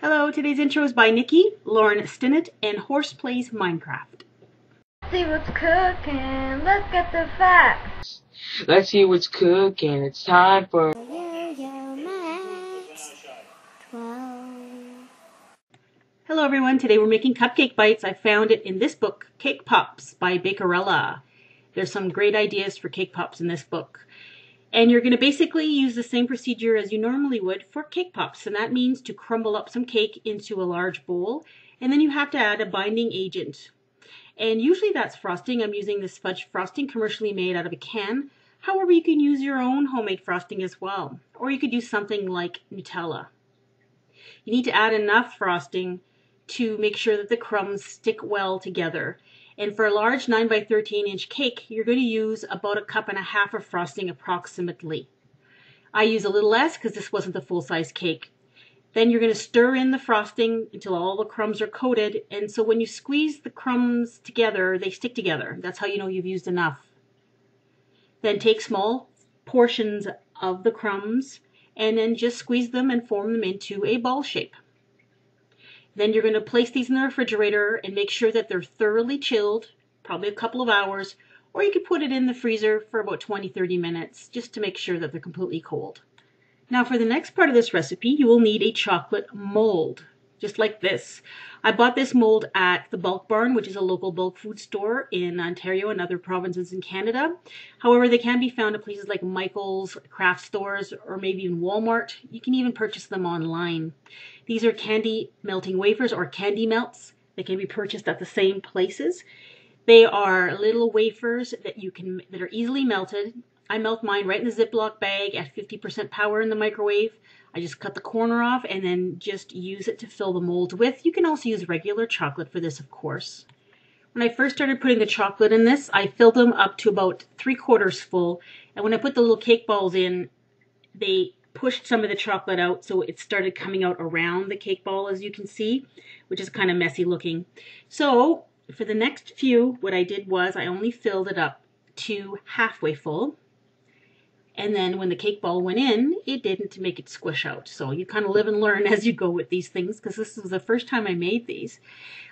Hello, today's intro is by Nikki, Lauren Stinnett, and Horse Plays Minecraft. See what's cooking, look at the facts. Let's see what's cooking. It's time for Yo-Yo Max 12. Hello everyone, today we're making Cupcake Bites. I found it in this book, Cake Pops by Bakerella. There's some great ideas for cake pops in this book. And you're going to basically use the same procedure as you normally would for cake pops. And that means to crumble up some cake into a large bowl. And then you have to add a binding agent. And usually that's frosting. I'm using this fudge frosting commercially made out of a can. However, you can use your own homemade frosting as well. Or you could use something like Nutella. You need to add enough frosting to make sure that the crumbs stick well together. And for a large 9 by 13 inch cake, you're going to use about 1.5 cups of frosting approximately. I use a little less because this wasn't a full-size cake. Then you're going to stir in the frosting until all the crumbs are coated. And so when you squeeze the crumbs together, they stick together. That's how you know you've used enough. Then take small portions of the crumbs and then just squeeze them and form them into a ball shape. Then you're going to place these in the refrigerator and make sure that they're thoroughly chilled, probably a couple of hours, or you could put it in the freezer for about 20-30 minutes just to make sure that they're completely cold. Now for the next part of this recipe, you will need a chocolate mold, just like this. I bought this mold at the Bulk Barn, which is a local bulk food store in Ontario and other provinces in Canada. However, they can be found at places like Michael's, craft stores, or maybe even Walmart. You can even purchase them online. These are candy melting wafers or candy melts. They can be purchased at the same places. They are little wafers that are easily melted. I melt mine right in the Ziploc bag at 50% power in the microwave. I just cut the corner off and then just use it to fill the mold with. You can also use regular chocolate for this, of course. When I first started putting the chocolate in this, I filled them up to about 3/4 full. And when I put the little cake balls in, they pushed some of the chocolate out, so it started coming out around the cake ball, as you can see, which is kind of messy looking. So for the next few, what I did was I only filled it up to halfway full. And then when the cake ball went in, it didn't make it squish out. So you kind of live and learn as you go with these things, because this was the first time I made these.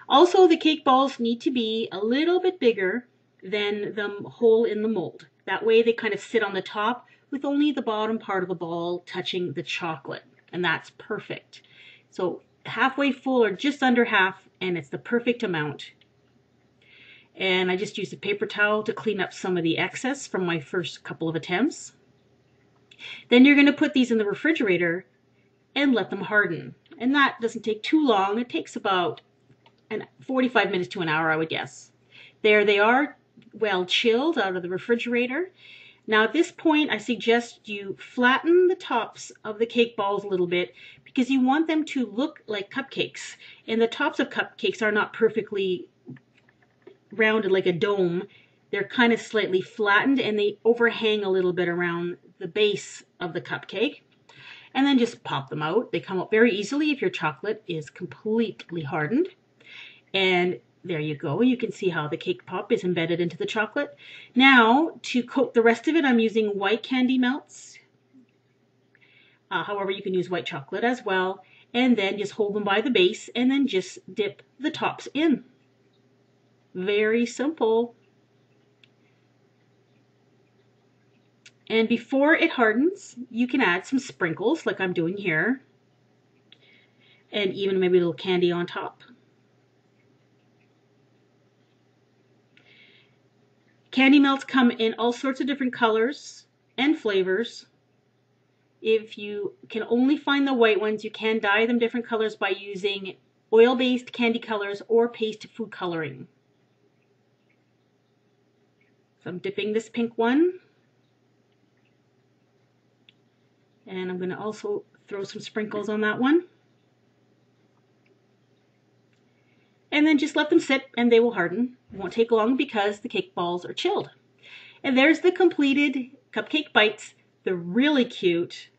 Also, the cake balls need to be a little bit bigger than the hole in the mold. That way they kind of sit on the top with only the bottom part of the ball touching the chocolate. And that's perfect. So halfway full or just under half, and it's the perfect amount. And I just used a paper towel to clean up some of the excess from my first couple of attempts. Then you're going to put these in the refrigerator and let them harden. And that doesn't take too long. It takes about 45 minutes to an hour, I would guess. There they are, well chilled out of the refrigerator. Now at this point, I suggest you flatten the tops of the cake balls a little bit because you want them to look like cupcakes. And the tops of cupcakes are not perfectly rounded like a dome. They're kind of slightly flattened and they overhang a little bit around the base of the cupcake. And then just pop them out. They come out very easily if your chocolate is completely hardened. And there you go. You can see how the cake pop is embedded into the chocolate. Now, to coat the rest of it, I'm using white candy melts. However, you can use white chocolate as well. And then just hold them by the base and then just dip the tops in. Very simple. And before it hardens, you can add some sprinkles like I'm doing here. And even maybe a little candy on top. Candy melts come in all sorts of different colors and flavors. If you can only find the white ones, you can dye them different colors by using oil-based candy colors or paste food coloring. So I'm dipping this pink one. And I'm going to also throw some sprinkles on that one. And then just let them sit and they will harden. It won't take long because the cake balls are chilled. And there's the completed Cupcake Bites. They're really cute.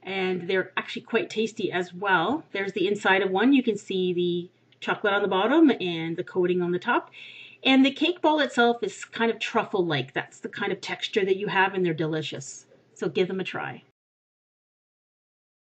And they're actually quite tasty as well. There's the inside of one. You can see the chocolate on the bottom and the coating on the top. And the cake ball itself is kind of truffle-like. That's the kind of texture that you have and they're delicious. So give them a try.